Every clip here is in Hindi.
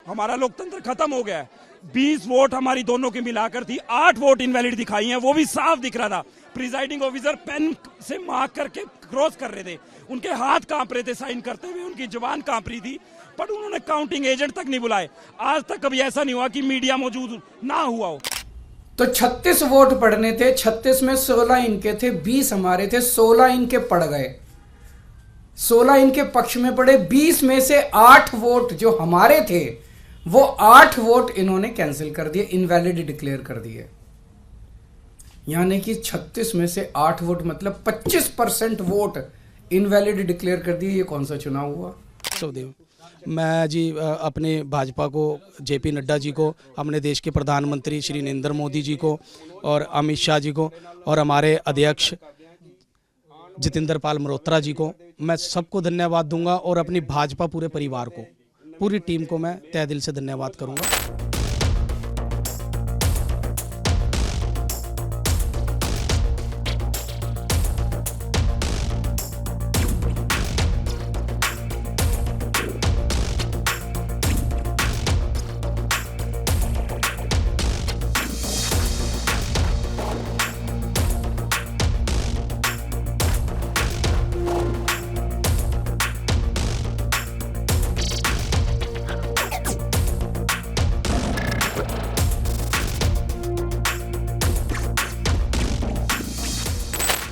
हमारा लोकतंत्र खत्म हो गया है। 20 वोट हमारी दोनों की मिलाकर थी, 8 वोट इनवैलिड दिखाई हैं, वो भी साफ दिख रहा था। प्रिजाइडिंग ऑफिसर पेन से मार्क करके क्रॉस कर रहे थे, उनके हाथ कांप रहे थे साइन करते हुए, उनकी जुबान कांप रही थी, पर उन्होंने काउंटिंग एजेंट तक नहीं बुलाए। आज तक कभी ऐसा नहीं हुआ कि मीडिया मौजूद ना हुआ हो। तो 36 वोट पड़ने थे, 36 में 16 इनके थे, 20 हमारे थे, 16 इनके पड़ गए, 16 इनके पक्ष में पड़े। 20 में से 8 वोट जो हमारे थे वो 8 वोट इन्होंने कैंसिल कर दिए, इनवैलिड डिक्लेयर कर दिए। यानी कि 36 में से 8 वोट मतलब 25% वोट इनवैलिड डिक्लेयर कर दिए। ये कौन सा चुनाव हुआ? सुखदेव, मैं जी अपने भाजपा को, जेपी नड्डा जी को, अपने देश के प्रधानमंत्री श्री नरेंद्र मोदी जी को और अमित शाह जी को और हमारे अध्यक्ष जितेंद्र पाल मल्होत्रा जी को मैं सबको धन्यवाद दूंगा और अपनी भाजपा पूरे परिवार को, पूरी टीम को मैं तहे दिल से धन्यवाद करूंगा।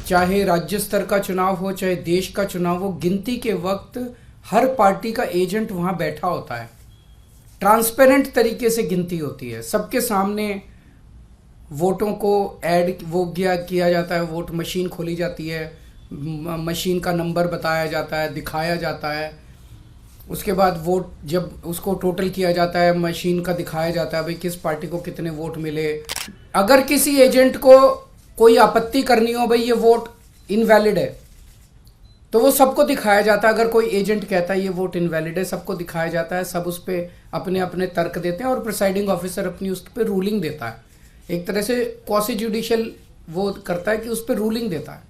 चाहे राज्य स्तर का चुनाव हो, चाहे देश का चुनाव हो, गिनती के वक्त हर पार्टी का एजेंट वहां बैठा होता है। ट्रांसपेरेंट तरीके से गिनती होती है, सबके सामने वोटों को ऐड किया जाता है, वोट मशीन खोली जाती है, मशीन का नंबर बताया जाता है, दिखाया जाता है। उसके बाद वोट जब उसको टोटल किया जाता है, मशीन का दिखाया जाता है भाई किस पार्टी को कितने वोट मिले। अगर किसी एजेंट को कोई आपत्ति करनी हो, भाई ये वोट इनवैलिड है, तो वो सबको दिखाया जाता है। अगर कोई एजेंट कहता है ये वोट इनवैलिड है, सबको दिखाया जाता है, सब उस पर अपने अपने तर्क देते हैं और प्रिसाइडिंग ऑफिसर अपनी उस पर रूलिंग देता है। एक तरह से क्वासी जुडिशियल वो करता है कि उस पर रूलिंग देता है।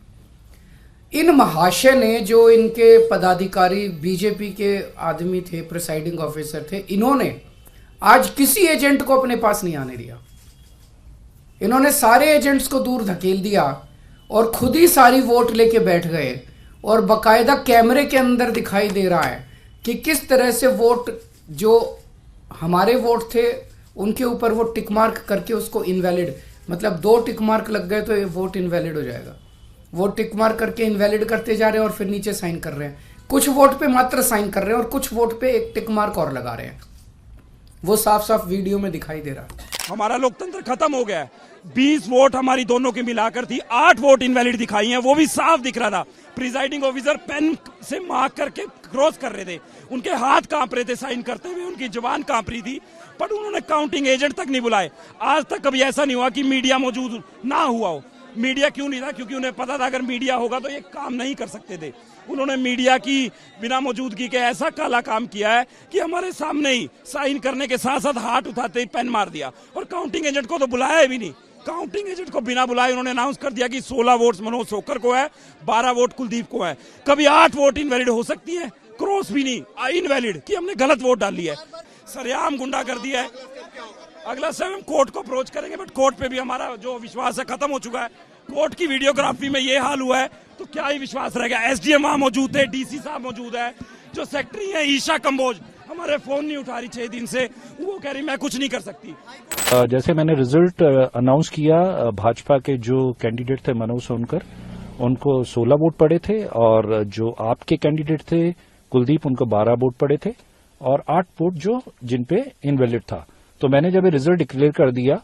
इन महाशय ने, जो इनके पदाधिकारी बीजेपी के आदमी थे, प्रिसाइडिंग ऑफिसर थे, इन्होंने आज किसी एजेंट को अपने पास नहीं आने दिया। इन्होंने सारे एजेंट्स को दूर धकेल दिया और खुद ही सारी वोट लेके बैठ गए और बकायदा कैमरे के अंदर दिखाई दे रहा है कि किस तरह से वोट, जो हमारे वोट थे उनके ऊपर वो टिक मार्क करके उसको इनवैलिड, मतलब 2 टिक मार्क लग गए तो ये वोट इनवैलिड हो जाएगा। वो टिक मार्क करके इनवैलिड करते जा रहे हैं और फिर नीचे साइन कर रहे हैं। कुछ वोट पे मात्र साइन कर रहे हैं और कुछ वोट पे एक टिक मार्क और लगा रहे हैं। वो साफ साफ वीडियो में दिखाई दे रहा है। हमारा लोकतंत्र खत्म हो गया है। 20 वोट हमारी दोनों की मिलाकर थी, 8 वोट इनवैलिड दिखाई हैं, वो भी साफ दिख रहा था। प्रिजाइडिंग ऑफिसर पेन से मार्क करके क्रॉस कर रहे थे, उनके हाथ कांप रहे थे साइन करते हुए, उनकी जुबान कांप रही थी, पर उन्होंने काउंटिंग एजेंट तक नहीं बुलाए। आज तक कभी ऐसा नहीं हुआ कि मीडिया मौजूद ना हुआ हो। मीडिया क्यों नहीं था? क्योंकि उन्हें पता था अगर मीडिया होगा तो ये काम नहीं कर सकते थे। उन्होंने मीडिया की बिना मौजूदगी के ऐसा काला काम किया है कि हमारे सामने ही साइन करने के साथ साथ हाथ उठाते ही पेन मार दिया, और काउंटिंग एजेंट को तो बुलाया भी नहीं। काउंटिंग एजेंट को बिना बुलाए उन्होंने अनाउंस कर दिया कि 16 वोट मनोज सोकर को है, 12 वोट कुलदीप को है। कभी 8 वोट इनवैलिड हो सकती है, क्रॉस भी नहीं, इनवैलिड कि हमने गलत वोट डाल लिया है। सरेआम गुंडागर्दी है। अगला समय हम कोर्ट को अप्रोच करेंगे, बट कोर्ट पे भी हमारा जो विश्वास है खत्म हो चुका है। कोर्ट की वीडियोग्राफी में ये हाल हुआ है तो क्या ही विश्वास रहेगा। एसडीएम वहां मौजूद थे, डीसी साहब मौजूद है, जो सेक्रेटरी है ईशा कंबोज हमारे फोन नहीं उठा रही 6 दिन से, वो कह रही मैं कुछ नहीं कर सकती। जैसे मैंने रिजल्ट अनाउंस किया, भाजपा के जो कैंडिडेट थे मनोज सोनकर, उनको 16 वोट पड़े थे, और जो आपके कैंडिडेट थे कुलदीप, उनको 12 वोट पड़े थे, और 8 वोट जो जिन पे इनवैलिड था। तो मैंने जब ये रिजल्ट डिक्लेयर कर दिया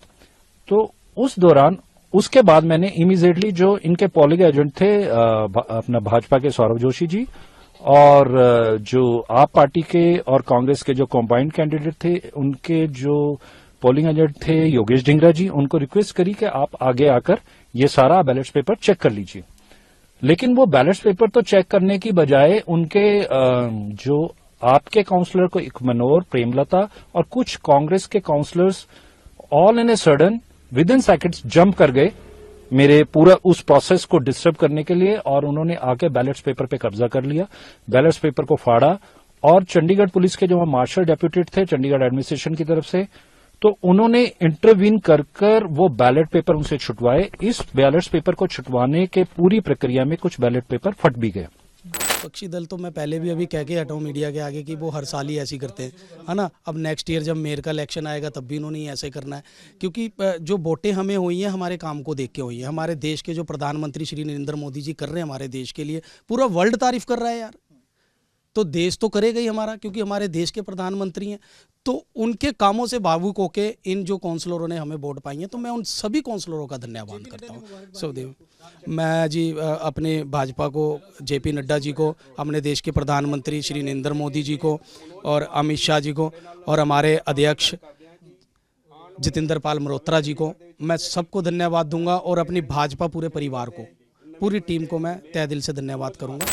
तो उस दौरान, उसके बाद मैंने इमीडिएटली जो इनके पोलिंग एजेंट थे, अपना भाजपा के सौरभ जोशी जी, और जो आप पार्टी के और कांग्रेस के जो कंबाइंड कैंडिडेट थे, उनके जो पोलिंग एजेंट थे योगेश ढिंगरा जी, उनको रिक्वेस्ट करी कि आप आगे आकर ये सारा बैलेट पेपर चेक कर लीजिए। लेकिन वो बैलेट पेपर तो चेक करने की बजाय उनके जो आपके काउंसलर को इकमनोर, प्रेमलता और कुछ कांग्रेस के councillors all in a sudden within seconds jump कर गए मेरे पूरा उस प्रोसेस को डिस्टर्ब करने के लिए, और उन्होंने आके बैलेट्स पेपर पे कब्जा कर लिया, बैलेट्स पेपर को फाड़ा और चंडीगढ़ पुलिस के जो वहां मार्शल डेप्यूटेड थे चंडीगढ़ एडमिनिस्ट्रेशन की तरफ से, तो उन्होंने इंटरवीन कर वो बैलेट पेपर उनसे छुटवाए। इस बैलेट पेपर को छुटवाने के पूरी प्रक्रिया में कुछ बैलेट पेपर फट भी गए। विपक्षी दल तो मैं पहले भी अभी कह के हटा हूं मीडिया के आगे कि वो हर साल ही ऐसी करते हैं, है ना। अब नेक्स्ट ईयर जब मेयर का इलेक्शन आएगा तब भी इन्होंने ऐसे करना है, क्योंकि जो वोटें हमें हुई हैं हमारे काम को देख के हुई हैं। हमारे देश के जो प्रधानमंत्री श्री नरेंद्र मोदी जी कर रहे हैं हमारे देश के लिए, पूरा वर्ल्ड तारीफ कर रहा है यार, तो देश तो करेगा ही हमारा, क्योंकि हमारे देश के प्रधानमंत्री हैं। तो उनके कामों से भावुक होके इन जो काउंसलरों ने हमें वोट पाई हैं, तो मैं उन सभी काउंसलरों का धन्यवाद करता हूँ। सुखदेव, मैं जी अपने भाजपा को, जेपी नड्डा जी को, अपने देश के प्रधानमंत्री श्री नरेंद्र मोदी जी को और अमित शाह जी को और हमारे अध्यक्ष जितेंद्र पाल मल्होत्रा जी को, मैं सबको धन्यवाद दूंगा और अपनी भाजपा पूरे परिवार को, पूरी टीम को मैं तहे दिल से धन्यवाद करूंगा।